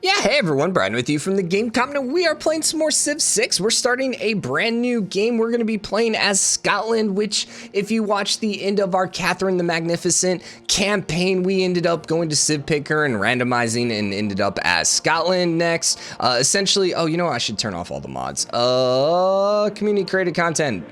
Yeah, hey everyone, Brian with you from TheGameCommon, and we are playing some more Civ 6. We're starting a brand new game. We're going to be playing as Scotland, which, if you watch the end of our Catherine the Magnificent campaign, we ended up going to Civ Picker and randomizing and ended up as Scotland next. Essentially, oh, you know what? I should turn off all the mods. Community created content.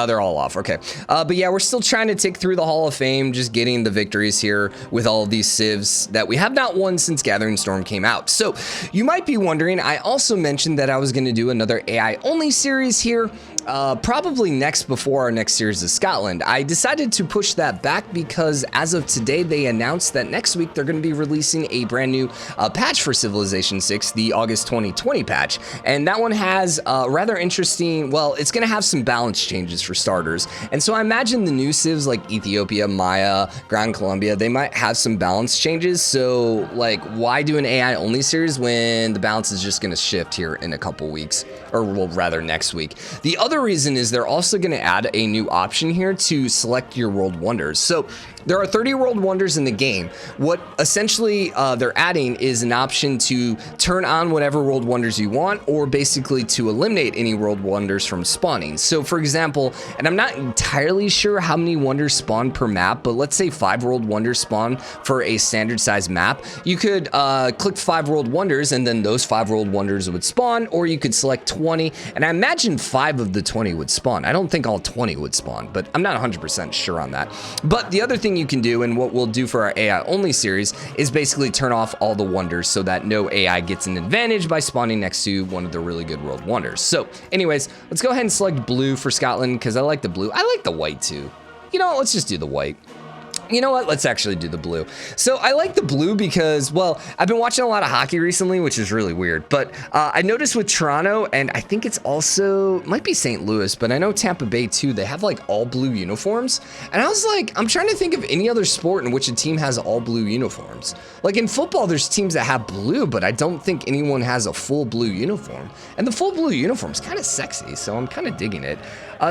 They're all off, okay. But yeah, we're still trying to tick through the Hall of Fame, just getting the victories here with all of these civs that we have not won since Gathering Storm came out. So you might be wondering, I also mentioned that I was gonna do another AI only series here, probably next before our next series of Scotland. I decided to push that back because as of today, they announced that next week they're gonna be releasing a brand new patch for Civilization 6, the August 2020 patch. And that one has rather interesting, well, it's gonna have some balance changes for starters. And so I imagine the new civs like Ethiopia, Maya, Grand Colombia, they might have some balance changes. So like, why do an AI only series when the balance is just gonna shift here in a couple weeks, or well, rather next week? The other reason is they're also gonna add a new option here to select your world wonders. So there are 30 world wonders in the game. What essentially they're adding is an option to turn on whatever world wonders you want, or basically to eliminate any world wonders from spawning. So for example, and I'm not entirely sure how many wonders spawn per map, but let's say 5 world wonders spawn for a standard size map. You could click 5 world wonders and then those 5 world wonders would spawn, or you could select 20, and I imagine 5 of the 20 would spawn. I don't think all 20 would spawn, but I'm not 100% sure on that. But the other thing you can do, and what we'll do for our AI only series, is basically turn off all the wonders so that no AI gets an advantage by spawning next to one of the really good world wonders. So anyways, let's go ahead and select blue for Scotland because I like the blue. I like the white too. You know what, let's just do the white. You know what? Let's actually do the blue. So I like the blue because, well, I've been watching a lot of hockey recently, which is really weird. But I noticed with Toronto, and I think it's also, might be St. Louis, but I know Tampa Bay too, they have like all blue uniforms. And I was like, I'm trying to think of any other sport in which a team has all blue uniforms. Like in football, there's teams that have blue, but I don't think anyone has a full blue uniform. And the full blue uniform is kind of sexy, so I'm kind of digging it.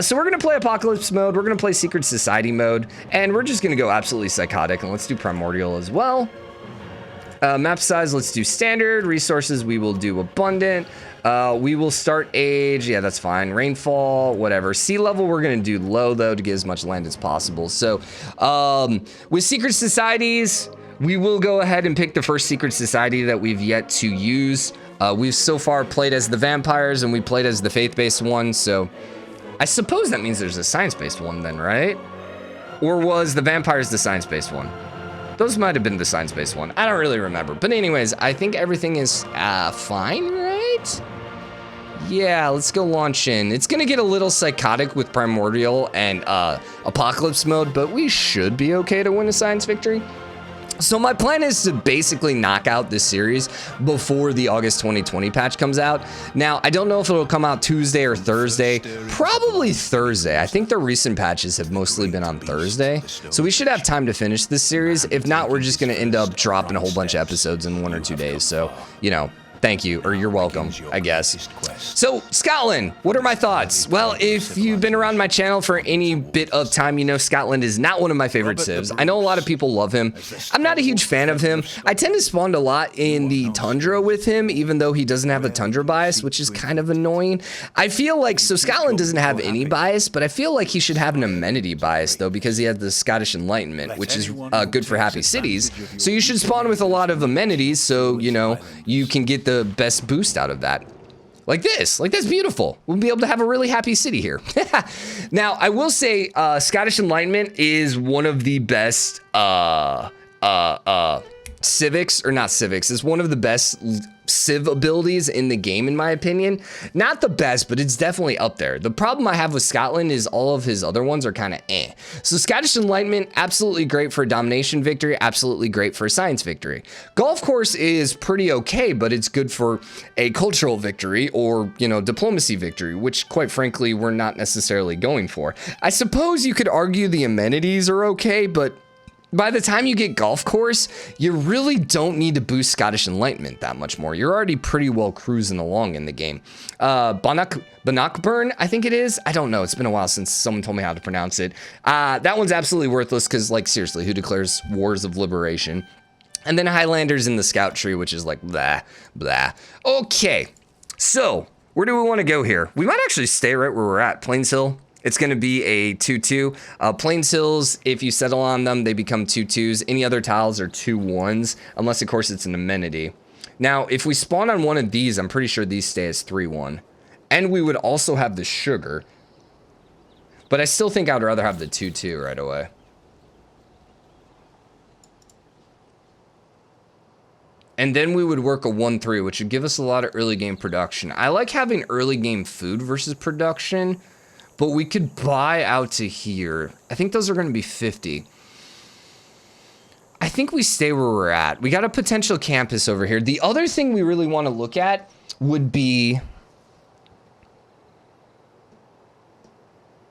So we're gonna play Apocalypse mode, we're gonna play Secret Society mode, and we're just gonna go absolutely psychotic, and let's do Primordial as well. Map size, let's do standard. Resources, we will do abundant. We will start age, yeah, that's fine. Rainfall, whatever. Sea level, we're gonna do low though to get as much land as possible. So with Secret Societies, we will go ahead and pick the first Secret Society that we've yet to use. We've so far played as the vampires and we played as the faith-based one, so I suppose that means there's a science-based one then, right? Or was the vampires the science-based one? Those might have been the science-based one. I don't really remember. But anyways, I think everything is fine, right? Yeah, let's go launch in. It's gonna get a little psychotic with Primordial and Apocalypse mode, but we should be okay to win a science victory. So my plan is to basically knock out this series before the August 2020 patch comes out. Now, I don't know if it'll come out Tuesday or Thursday. Probably Thursday. I think the recent patches have mostly been on Thursday. So we should have time to finish this series. If not, we're just gonna end up dropping a whole bunch of episodes in 1 or 2 days. So, you know, thank you, or you're welcome, I guess. So, Scotland, what are my thoughts? Well, if you've been around my channel for any bit of time, you know Scotland is not one of my favorite civs. I know a lot of people love him. I'm not a huge fan of him. I tend to spawn a lot in the tundra with him, even though he doesn't have a tundra bias, which is kind of annoying. I feel like, so Scotland doesn't have any bias, but I feel like he should have an amenity bias, though, because he has the Scottish Enlightenment, which is good for happy cities. So you should spawn with a lot of amenities, so, you know, you can get the best boost out of that. Like this, like that's beautiful. We'll be able to have a really happy city here. Now, I will say Scottish Enlightenment is one of the best civics, or not civics, is one of the best civ abilities in the game, in my opinion. Not the best, but it's definitely up there. The problem I have with Scotland is all of his other ones are kind of eh. So Scottish Enlightenment, absolutely great for a domination victory, absolutely great for a science victory. Golf course is pretty okay, but it's good for a cultural victory or, you know, diplomacy victory, which quite frankly, we're not necessarily going for. I suppose you could argue the amenities are okay, but by the time you get golf course, you really don't need to boost Scottish Enlightenment that much more. You're already pretty well cruising along in the game. Bannockburn, I think it is. I don't know. It's been a while since someone told me how to pronounce it. That one's absolutely worthless because, like, seriously, who declares wars of liberation? And then Highlanders in the scout tree, which is like blah, blah. Okay, so where do we want to go here? We might actually stay right where we're at, Plains Hill. It's going to be a 2-2. Plains Hills, if you settle on them, they become 2-2s. Any other tiles are 2-1s, unless, of course, it's an amenity. Now, if we spawn on one of these, I'm pretty sure these stay as 3-1. And we would also have the sugar. But I still think I would rather have the 2-2 right away. And then we would work a 1-3, which would give us a lot of early game production. I like having early game food versus production, but we could buy out to here. I think those are going to be 50. I think we stay where we're at. We got a potential campus over here. The other thing we really want to look at would be...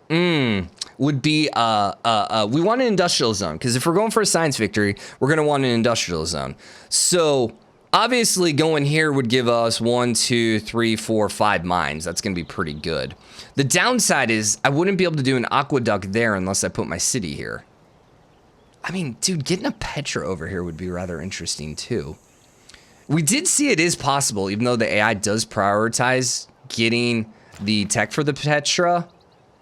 we want an industrial zone, because if we're going for a science victory, we're going to want an industrial zone. So obviously going here would give us 1, 2, 3, 4, 5 mines. That's going to be pretty good. The downside is I wouldn't be able to do an aqueduct there unless I put my city here. I mean, dude, getting a Petra over here would be rather interesting too. We did see it is possible, even though the AI does prioritize getting the tech for the Petra.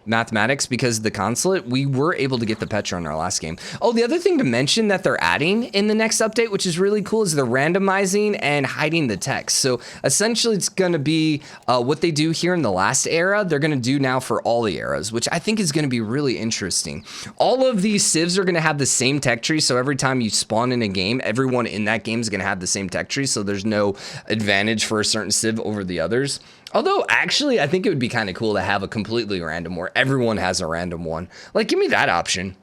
Mathematics, because of the consulate, we were able to get the Petra in our last game. Oh, the other thing to mention that they're adding in the next update, which is really cool, is they're randomizing and hiding the text. So essentially it's going to be what they do here in the last era, they're going to do now for all the eras, which I think is going to be really interesting. All of these civs are going to have the same tech tree, so every time you spawn in a game, everyone in that game is going to have the same tech tree, so there's no advantage for a certain civ over the others. Although, actually, I think it would be kind of cool to have a completely random where everyone has a random one. Like, give me that option.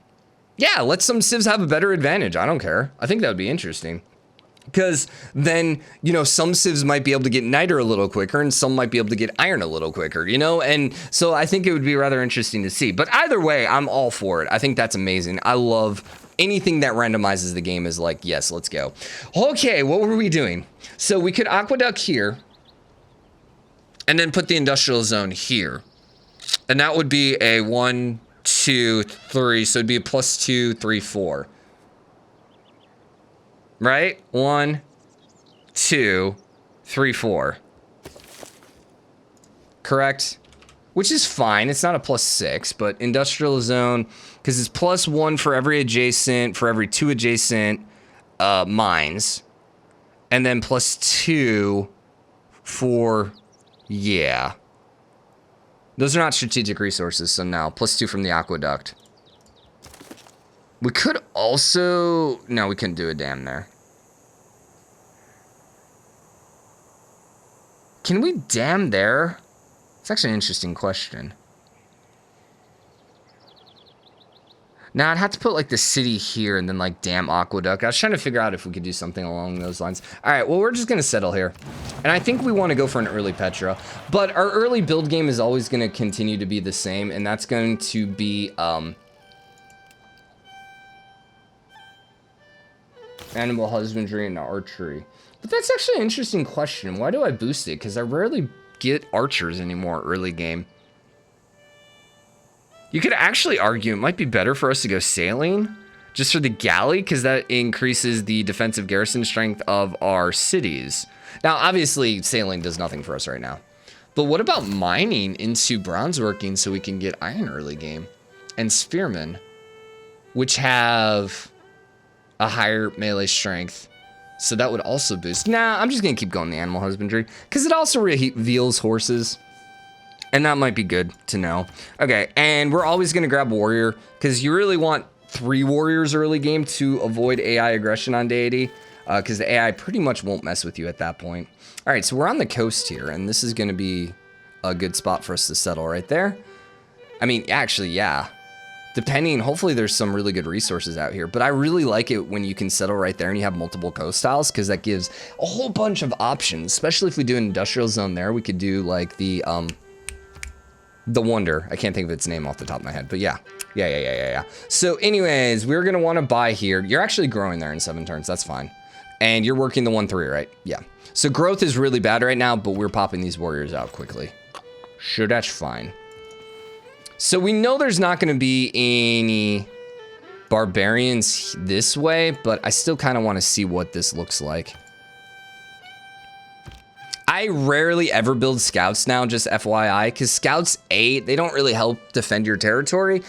Yeah, let some civs have a better advantage. I don't care. I think that would be interesting. Because then, you know, some civs might be able to get niter a little quicker and some might be able to get iron a little quicker, you know? And so I think it would be rather interesting to see. But either way, I'm all for it. I think that's amazing. I love anything that randomizes the game is like, yes, let's go. Okay, what were we doing? So we could aqueduct here. And then put the industrial zone here. And that would be a 1, 2, 3. So it'd be a +2, 3, 4. Right? 1, 2, 3, 4. Correct? Which is fine. It's not a +6, but industrial zone, because it's +1 for every 2 adjacent mines. And then +2 for... Yeah. Those are not strategic resources, so no. +2 from the aqueduct. We could also... No, we couldn't do a dam there. Can we dam there? It's actually an interesting question. Now, I'd have to put, like, the city here and then, like, dam aqueduct. I was trying to figure out if we could do something along those lines. All right, well, we're just going to settle here. And I think we want to go for an early Petra. But our early build game is always going to continue to be the same, and that's going to be animal husbandry and archery. But that's actually an interesting question. Why do I boost it? Because I rarely get archers anymore early game. You could actually argue it might be better for us to go sailing just for the galley, because that increases the defensive garrison strength of our cities. Now, obviously, sailing does nothing for us right now. But what about mining into bronze working so we can get iron early game? And spearmen, which have a higher melee strength. So that would also boost. Nah, I'm just going to keep going the animal husbandry, because it also reveals horses. And that might be good to know. Okay, and we're always going to grab warrior, because you really want 3 warriors early game to avoid AI aggression on Deity, because the AI pretty much won't mess with you at that point. All right, so we're on the coast here, and this is going to be a good spot for us to settle right there. I mean, actually, yeah. Depending, hopefully there's some really good resources out here, but I really like it when you can settle right there and you have multiple coast tiles, because that gives a whole bunch of options, especially if we do an industrial zone there. We could do like the Wonder. I can't think of its name off the top of my head, but yeah. So anyways, we're going to want to buy here. You're actually growing there in 7 turns. That's fine. And you're working the 1-3, right? Yeah. So growth is really bad right now, but we're popping these warriors out quickly. Sure, that's fine. So we know there's not going to be any barbarians this way, but I still kind of want to see what this looks like. I rarely ever build scouts now, just FYI, because scouts, A, they don't really help defend your territory.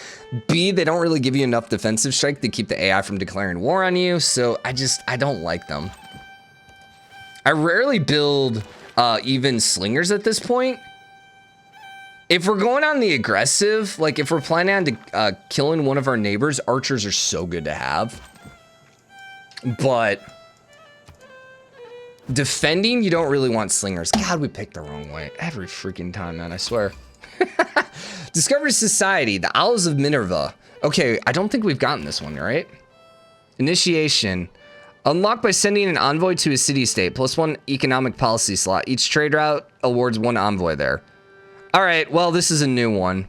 B, they don't really give you enough defensive strength to keep the AI from declaring war on you, so I don't like them. I rarely build even slingers at this point. If we're going on the aggressive, like if we're planning on killing one of our neighbors, archers are so good to have. But defending, you don't really want slingers. God, we picked the wrong way every freaking time, man, I swear. Discovery Society, the Owls of Minerva. Okay, I don't think we've gotten this one, right? Initiation. Unlocked by sending an envoy to a city-state, +1 economic policy slot. Each trade route awards 1 envoy there. All right, well, this is a new one.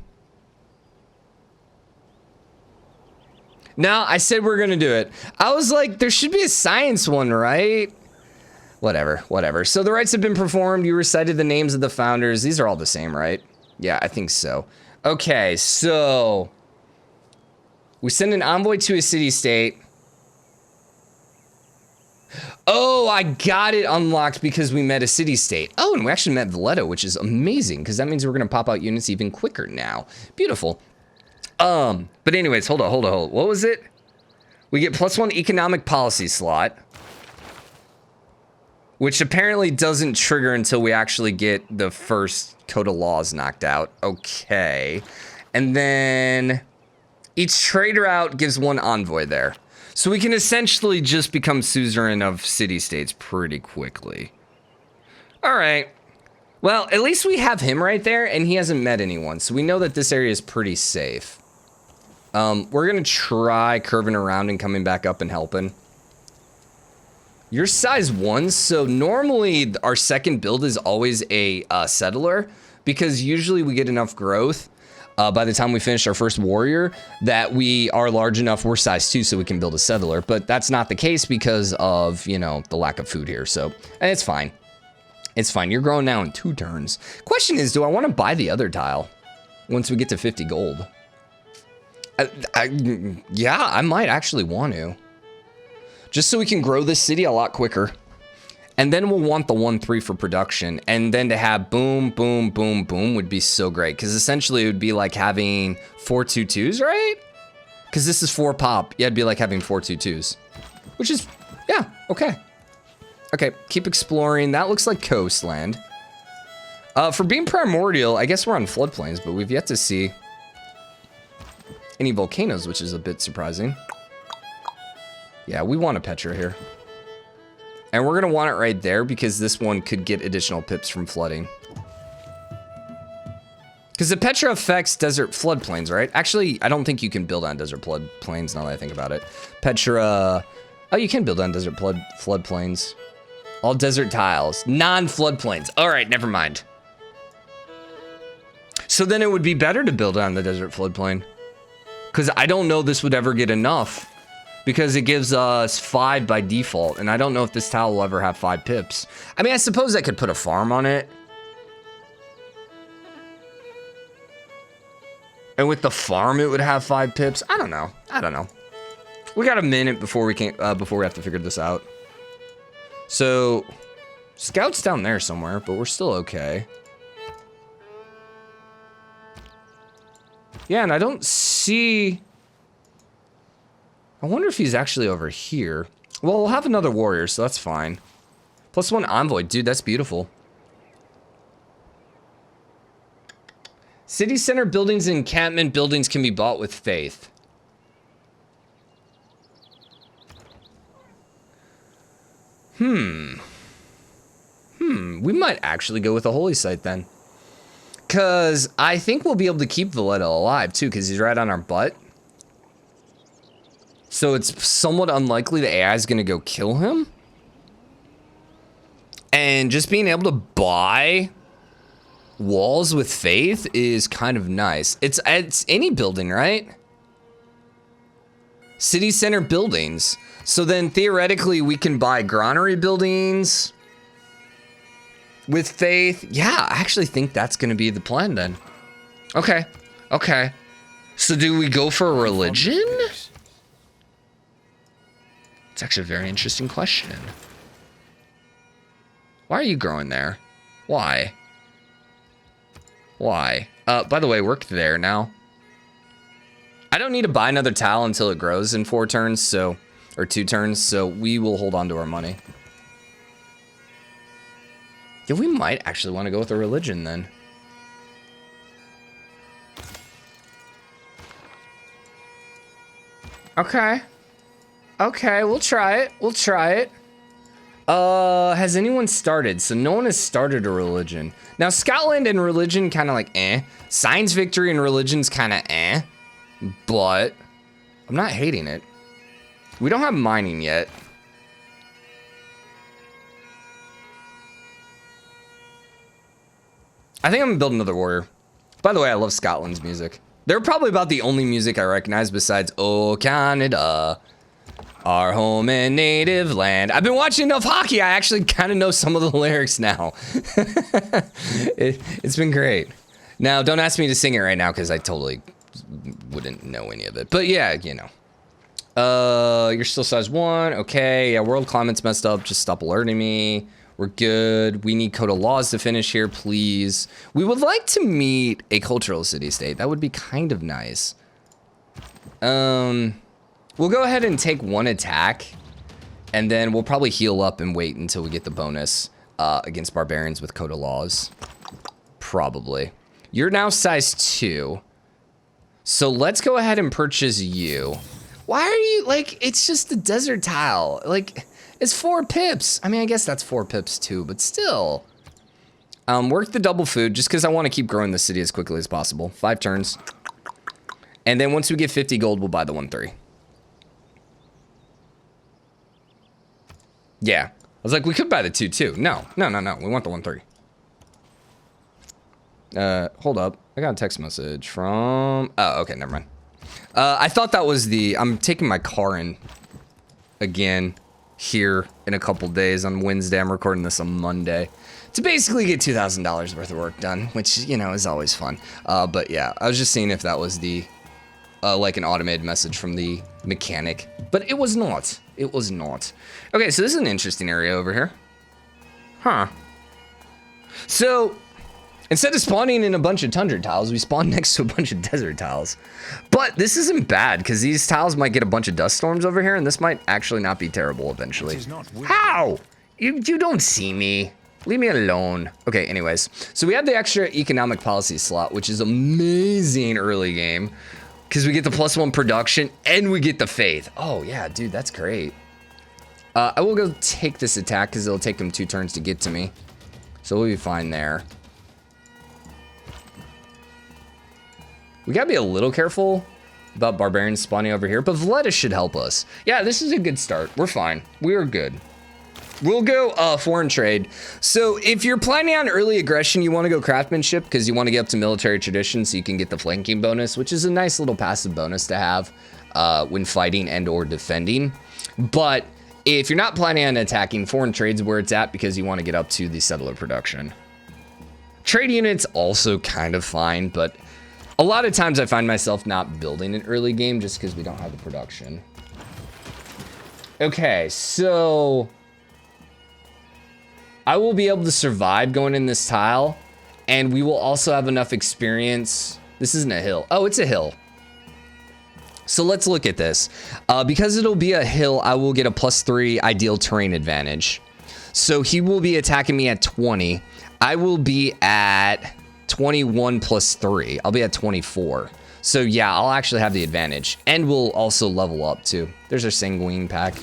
No, I said we're gonna do it. I was like, there should be a science one, right? Whatever. So the rites have been performed. You recited the names of the founders. These are all the same, right? Yeah, I think so. Okay, so we send an envoy to a city-state. Oh, I got it unlocked because we met a city-state. Oh, and we actually met Valletta, which is amazing because that means we're going to pop out units even quicker now. Beautiful. But anyways, hold on. What was it? We get +1 economic policy slot, which apparently doesn't trigger until we actually get the first code of laws knocked out. Okay. And then each trade route gives 1 envoy there. So we can essentially just become suzerain of city-states pretty quickly. All right. Well, at least we have him right there, and he hasn't met anyone, so we know that this area is pretty safe. We're going to try curving around and coming back up and helping. You're size 1, so normally our second build is always a settler, because usually we get enough growth by the time we finish our first warrior that we are large enough, we're size 2, so we can build a settler. But that's not the case because of, you know, the lack of food here. So it's fine. It's fine. You're growing now in 2 turns. Question is, do I want to buy the other tile once we get to 50 gold? Yeah, I might actually want to. Just so we can grow this city a lot quicker. And then we'll want the 1-3 for production. And then to have boom, boom, boom, boom would be so great. Because essentially it would be like having 4 2-2s, right? Because this is 4 pop. Yeah, it'd be like having 4 2-2s. Which is, yeah, okay. Okay, keep exploring. That looks like coastland. For being primordial, I guess we're on floodplains, but we've yet to see any volcanoes, which is a bit surprising. Yeah, we want a Petra here. And we're going to want it right there because this one could get additional pips from flooding. Because the Petra affects desert floodplains, right? Actually, I don't think you can build on desert floodplains now that I think about it. Petra... Oh, you can build on desert floodplains. All desert tiles. Non-floodplains. All right, never mind. So then it would be better to build on the desert floodplain. Because I don't know this would ever get enough. Because it gives us 5 by default, and I don't know if this tile will ever have 5 pips. I mean, I suppose I could put a farm on it. And with the farm, it would have 5 pips. I don't know. We got a minute before we have to figure this out. So, Scout's down there somewhere, but we're still okay. Yeah, and I don't see... I wonder if he's actually over here. Well, we'll have another warrior, so that's fine. +1 envoy. Dude, that's beautiful. City center buildings and encampment buildings can be bought with faith. We might actually go with a holy site then. Because I think we'll be able to keep Valletta alive, too, because he's right on our butt. So it's somewhat unlikely the AI is going to go kill him. And just being able to buy walls with faith is kind of nice. It's any building, right? City center buildings. So then theoretically we can buy granary buildings with faith. Yeah, I actually think that's going to be the plan then. Okay. So do we go for a religion? It's actually a very interesting question. Why are you growing there? Why? Why? By the way, work there now. I don't need to buy another tile until it grows in 4 turns, so, or 2 turns, so we will hold on to our money. Yeah, we might actually want to go with a religion then. Okay. Okay, we'll try it. We'll try it. Has anyone started? So no one has started a religion. Now, Scotland and religion kind of like eh. Science victory and religion's kind of eh. But I'm not hating it. We don't have mining yet. I think I'm gonna build another warrior. By the way, I love Scotland's music. They're probably about the only music I recognize besides "Oh Canada, our home and native land." I've been watching enough hockey, I actually kind of know some of the lyrics now. It's been great. Now, don't ask me to sing it right now because I totally wouldn't know any of it. But yeah, you know. You're still size 1. Okay, yeah, world climate's messed up. Just stop alerting me. We're good. We need code of laws to finish here, please. We would like to meet a cultural city-state. That would be kind of nice. We'll go ahead and take 1 attack, and then we'll probably heal up and wait until we get the bonus against barbarians with code of laws. Probably. You're now size 2. So let's go ahead and purchase you. Why are you, like, it's just the desert tile. Like, it's 4 pips. I mean, I guess that's 4 pips too, but still. Work the double food just because I want to keep growing the city as quickly as possible. 5 turns. And then once we get 50 gold, we'll buy the 1-3. Yeah. I was like, we could buy the 2-2. No. We want the 1-3. Hold up. I got a text message from... Oh, okay, never mind. I thought that was the... I'm taking my car in again here in a couple days on Wednesday. I'm recording this on Monday to basically get $2,000 worth of work done, which, you know, is always fun. But yeah, I was just seeing if that was the... like an automated message from the mechanic, but it was not. It was not. Okay, so this is an interesting area over here. Huh. So... instead of spawning in a bunch of tundra tiles, we spawn next to a bunch of desert tiles. But this isn't bad, because these tiles might get a bunch of dust storms over here, and this might actually not be terrible eventually. How? You don't see me. Leave me alone. Okay, anyways. So we have the extra economic policy slot, which is amazing early game, because we get the +1 production, and we get the faith. Oh, yeah, dude, that's great. I will go take this attack, because it'll take them 2 turns to get to me. So we'll be fine there. We gotta be a little careful about barbarians spawning over here, but Valletta should help us. Yeah, this is a good start. We're fine. We are good. We'll go foreign trade. So if you're planning on early aggression, you want to go craftsmanship because you want to get up to military tradition so you can get the flanking bonus, which is a nice little passive bonus to have when fighting and or defending. But if you're not planning on attacking, foreign trade's where it's at because you want to get up to the settler production. Trade units also kind of fine, but a lot of times I find myself not building an early game just because we don't have the production. Okay, so I will be able to survive going in this tile, and we will also have enough experience. This isn't a hill. Oh, it's a hill. So let's look at this. Because it'll be a hill, I will get a +3 ideal terrain advantage. So he will be attacking me at 20. I will be at 21 + 3. I'll be at 24. So yeah, I'll actually have the advantage. And we'll also level up too. There's our sanguine pack,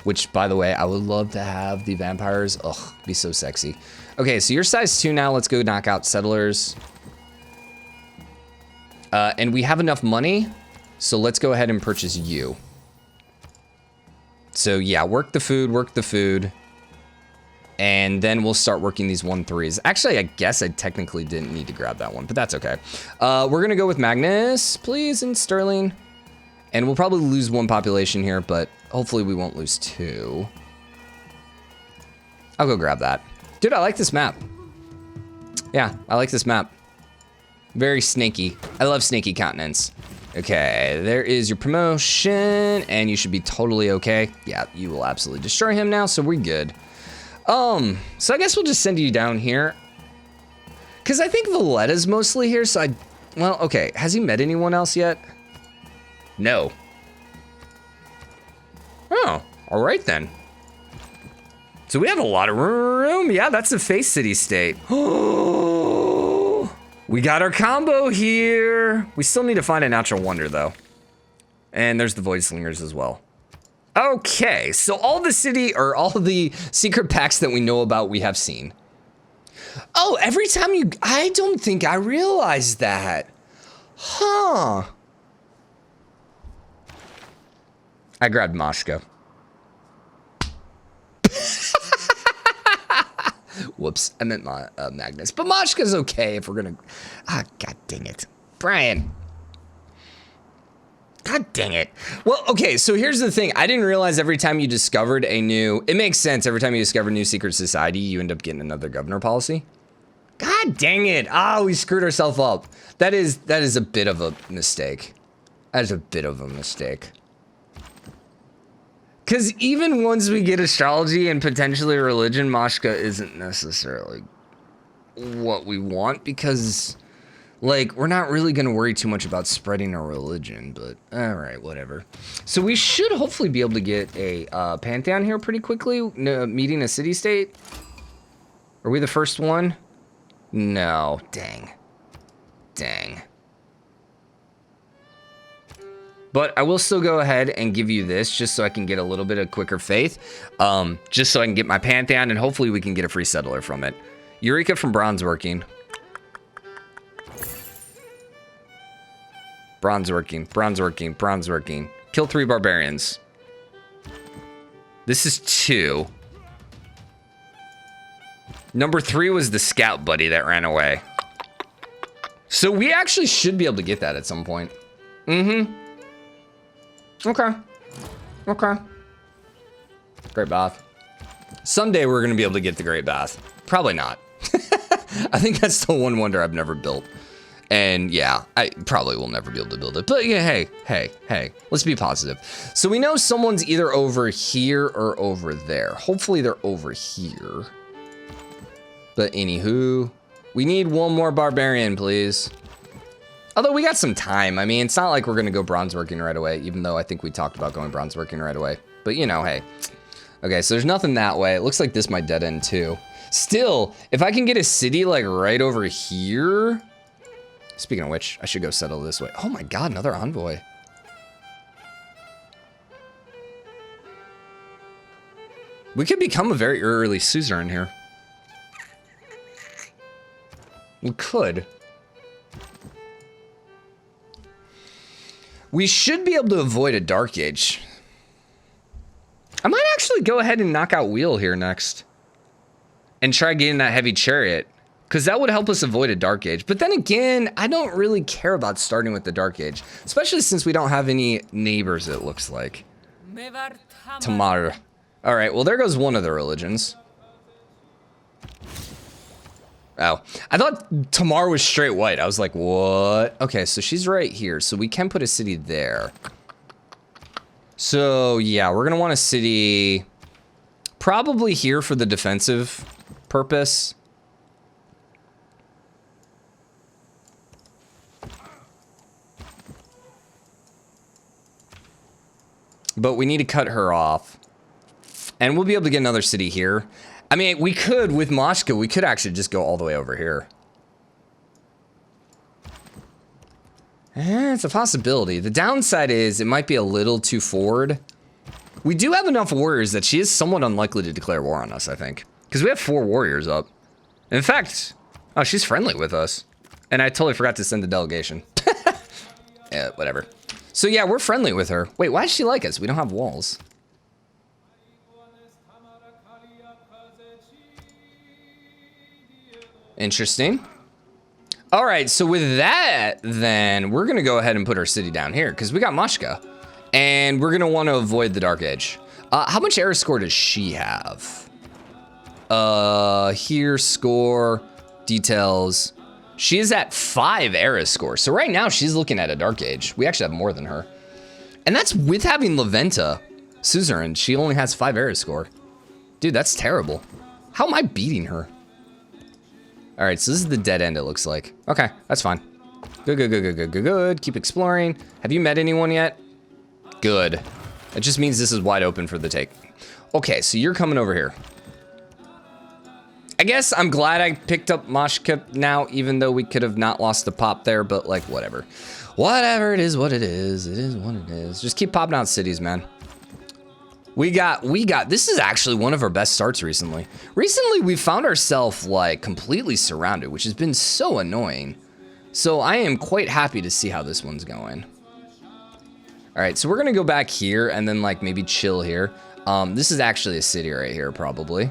which by the way, I would love to have the vampires. Ugh, be so sexy. Okay, so you're size 2 now. Let's go knock out settlers. And we have enough money. So let's go ahead and purchase you. So yeah, work the food. And then we'll start working these 1-3s. Actually, I guess I technically didn't need to grab that one, but that's okay. We're gonna go with Magnus, please, and Sterling. And we'll probably lose 1 population here, but hopefully we won't lose 2. I'll go grab that. Dude, I like this map. Yeah, I like this map. Very snaky. I love snaky continents. Okay, there is your promotion, and you should be totally okay. Yeah, you will absolutely destroy him now, so we're good. So I guess we'll just send you down here. Because I think Valletta's mostly here, so well, okay. Has he met anyone else yet? No. Oh, all right then. So we have a lot of room. Yeah, that's the Face City state. Oh, we got our combo here. We still need to find a natural wonder though. And there's the Void Slingers as well. Okay, so all the secret packs that we know about, we have seen. Oh, every time I don't think I realized that. Huh. I grabbed Moshka. Whoops, I meant my Magnus. But Moshka's okay if we're gonna... Ah, god dang it. Brian. God dang it. Well, okay, so here's the thing. I didn't realize every time you discovered a new... It makes sense. Every time you discover a new secret society, you end up getting another governor policy. God dang it. Ah, we screwed ourselves up. That is a bit of a mistake. That is a bit of a mistake. Because even once we get astrology and potentially religion, Moshka isn't necessarily what we want because, like, we're not really going to worry too much about spreading our religion, but all right, whatever. So we should hopefully be able to get a pantheon here pretty quickly, meeting a city-state. Are we the first one? No, dang. Dang. But I will still go ahead and give you this just so I can get a little bit of quicker faith. Just so I can get my pantheon and hopefully we can get a free settler from it. Eureka from bronze working. Bronze working, bronze working, bronze working. Kill 3 barbarians. This is 2. Number 3 was the scout buddy that ran away. So we actually should be able to get that at some point. Mm-hmm. Okay. Okay. Great Bath. Someday we're going to be able to get the Great Bath. Probably not. I think that's the one wonder I've never built. And yeah, I probably will never be able to build it. But yeah, hey, let's be positive. So we know someone's either over here or over there. Hopefully they're over here. But anywho, we need one more barbarian, please. Although we got some time. I mean, it's not like we're going to go bronze working right away, even though I think we talked about going bronze working right away. But, you know, hey. Okay, so there's nothing that way. It looks like this might dead end, too. Still, if I can get a city, like, right over here... Speaking of which, I should go settle this way. Oh, my God, another envoy. We could become a very early suzerain here. We could. We should be able to avoid a Dark Age. I might actually go ahead and knock out Wheel here next. And try getting that Heavy Chariot. Because that would help us avoid a Dark Age. But then again, I don't really care about starting with the Dark Age. Especially since we don't have any neighbors, it looks like. Tamar. Alright, well there goes one of the religions. Oh, I thought Tamar was straight white. I was like, what? Okay, so she's right here. So we can put a city there. So yeah, we're gonna want a city probably here for the defensive purpose. But we need to cut her off. And we'll be able to get another city here. I mean, we could, with Moshka, we could actually just go all the way over here. It's a possibility. The downside is it might be a little too forward. We do have enough warriors that she is somewhat unlikely to declare war on us, I think. Because we have 4 warriors up. In fact, oh, she's friendly with us. And I totally forgot to send the delegation. Yeah, whatever. So yeah, we're friendly with her. Wait, why does she like us? We don't have walls. Interesting. All right, so with that, then we're gonna go ahead and put our city down here because we got Moshka, and we're gonna want to avoid the Dark Age. How much era score does she have? Here, score, details. She is at 5 era score. So right now she's looking at a dark age. We actually have more than her. And that's with having Leventa. Suzerain, she only has 5 era score. Dude, that's terrible. How am I beating her? All right, so this is the dead end, it looks like. Okay, that's fine. Good, good, good, good, good, good, good. Keep exploring. Have you met anyone yet? Good. It just means this is wide open for the take. Okay, so you're coming over here. I guess I'm glad I picked up Moshka now, even though we could have not lost the pop there, but like, whatever. Whatever, it is what it is. It is what it is. Just keep popping out cities, man. We got, this is actually one of our best starts recently. Recently, we found ourselves like completely surrounded, which has been so annoying. So I am quite happy to see how this one's going. All right, so we're gonna go back here and then like maybe chill here. This is actually a city right here, probably.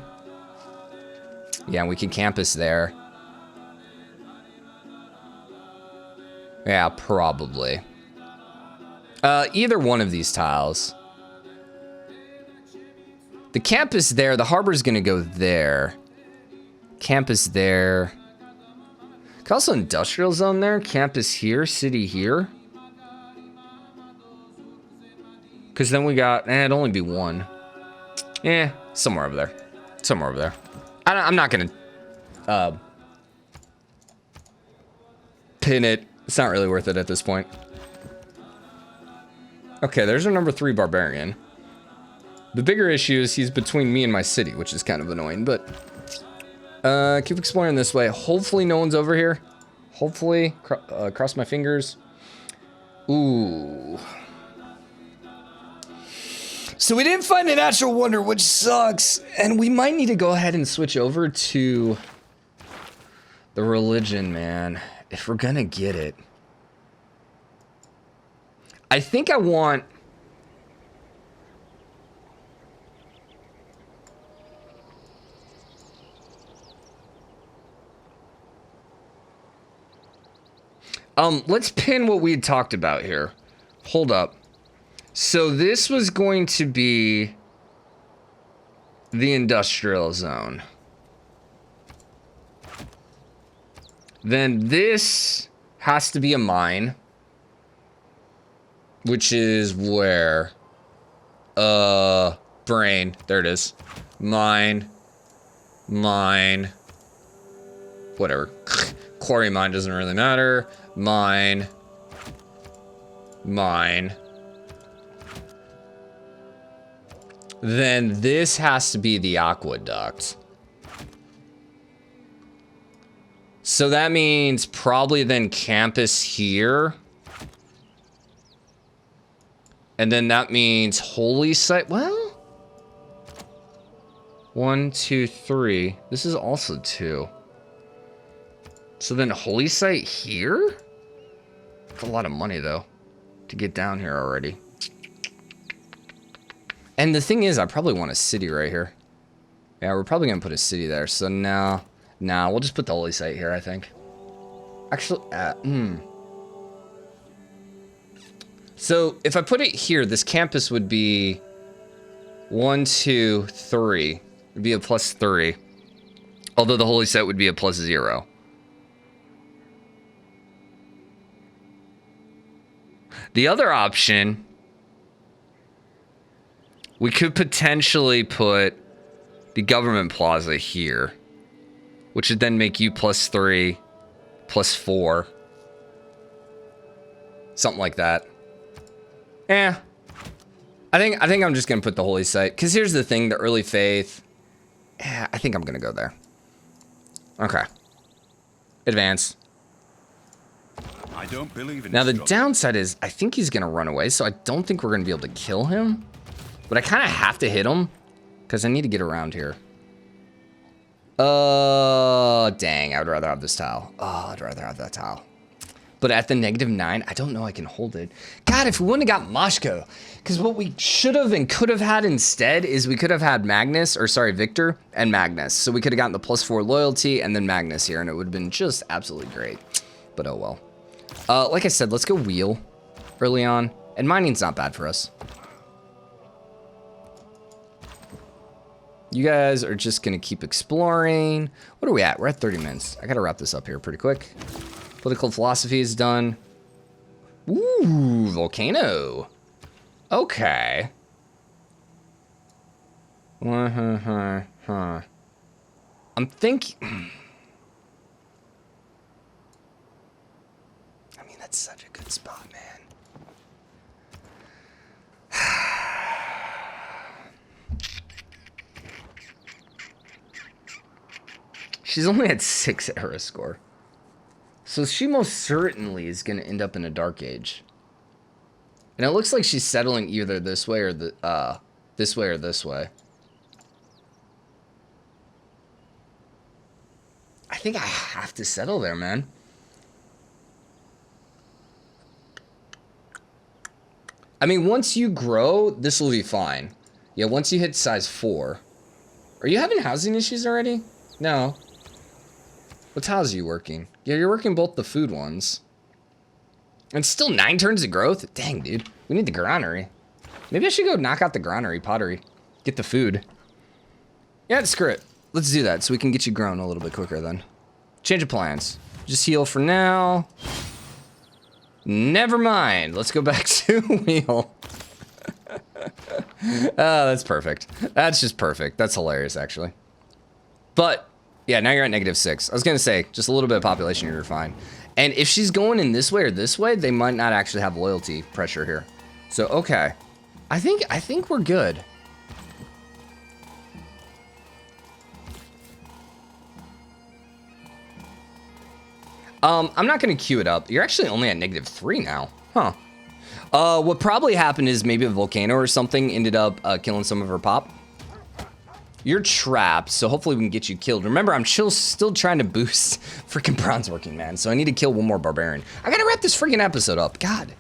Yeah, we can campus there. Yeah, probably. Either one of these tiles. The campus there, the harbor's gonna go there. Campus there. Could also industrial zone there, campus here, city here. Because then we got, it'd only be one. Yeah, somewhere over there. Somewhere over there. I'm not gonna pin it. It's not really worth it at this point. Okay, there's our number 3 barbarian. The bigger issue is he's between me and my city, which is kind of annoying, but keep exploring this way. Hopefully no one's over here. Hopefully, cross my fingers. Ooh. So we didn't find a natural wonder, which sucks. And we might need to go ahead and switch over to the religion, man, if we're gonna get it. I think I want... let's pin what we had talked about here. Hold up. So this was going to be the industrial zone. Then this has to be a mine. Which is where? Brain. There it is. Mine. Mine. Whatever. Quarry mine doesn't really matter. Mine. Mine. Then this has to be the aqueduct. So that means probably then campus here. And then that means holy site. Well, 1, 2, 3. This is also 2. So then holy site here? That's a lot of money though to get down here already. And the thing is, I probably want a city right here. Yeah, we're probably gonna put a city there. So now, we'll just put the holy site here, I think. Actually, So if I put it here, this campus would be 1, 2, 3. It'd be a +3. Although the holy site would be a +0. The other option, we could potentially put the government plaza here, which would then make you +3, +4. Something like that. Yeah. I think I'm just gonna put the holy site. Cause here's the thing, the early faith. Yeah, I think I'm gonna go there. Okay. Advance. I don't believe in now the downside is I think he's gonna run away, so I don't think we're gonna be able to kill him. But I kind of have to hit him because I need to get around here. Dang, I would rather have this tile. Oh, I'd rather have that tile. But at the -9, I don't know I can hold it. God, if we wouldn't have got Moshko, because what we should have and could have had instead is we could have had Magnus, or sorry, Victor and Magnus. So we could have gotten the +4 loyalty and then Magnus here, and it would have been just absolutely great. But oh well. Like I said, let's go wheel early on, and mining's not bad for us. You guys are just gonna keep exploring. What are we at? We're at 30 minutes. I gotta wrap this up here pretty quick. Political philosophy is done. Ooh, volcano. Okay. I'm thinking. I mean, that's such a good spot, man. She's only at 6 era score. So she most certainly is going to end up in a dark age. And it looks like she's settling either this way or this way or this way. I think I have to settle there, man. I mean, once you grow, this will be fine. Yeah, once you hit size 4. Are you having housing issues already? No. What tiles are you working? Yeah, you're working both the food ones. And still 9 turns of growth? Dang, dude. We need the granary. Maybe I should go knock out the granary pottery. Get the food. Yeah, screw it. Let's do that so we can get you grown a little bit quicker then. Change of plans. Just heal for now. Never mind. Let's go back to wheel. Oh, that's perfect. That's just perfect. That's hilarious, actually. But, yeah, now you're at -6. I was going to say, just a little bit of population, you're fine. And if she's going in this way or this way, they might not actually have loyalty pressure here. So, okay. I think we're good. I'm not going to queue it up. You're actually only at -3 now. Huh. What probably happened is maybe a volcano or something ended up killing some of her pop. You're trapped, so hopefully we can get you killed. Remember, I'm still trying to boost freaking bronze working, man. So I need to kill one more barbarian. I gotta wrap this freaking episode up. God.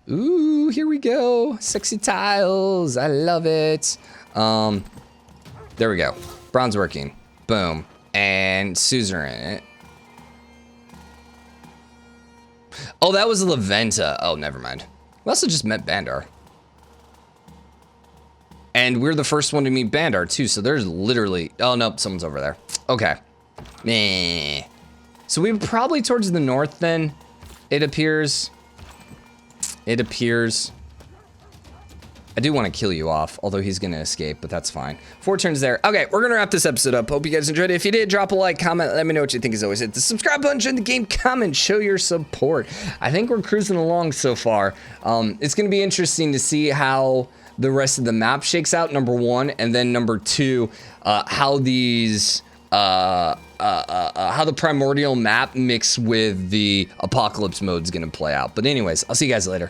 Ooh, here we go. Sexy tiles. I love it. There we go. Bronze working. Boom. And suzerain. Oh, that was Laventa. Oh, never mind. We also just met Bandar. And we're the first one to meet Bandar, too. So there's literally... Oh, nope. Someone's over there. Okay. Meh. So we're probably towards the north, then. It appears. It appears. I do want to kill you off, although he's going to escape, but that's fine. 4 turns there. Okay, we're going to wrap this episode up. Hope you guys enjoyed it. If you did, drop a like, comment, let me know what you think. As always, hit the subscribe button, join the game, comment, show your support. I think we're cruising along so far. It's going to be interesting to see how the rest of the map shakes out, number 1, and then number 2, how these... how the primordial map mix with the apocalypse mode is going to play out. But anyways, I'll see you guys later.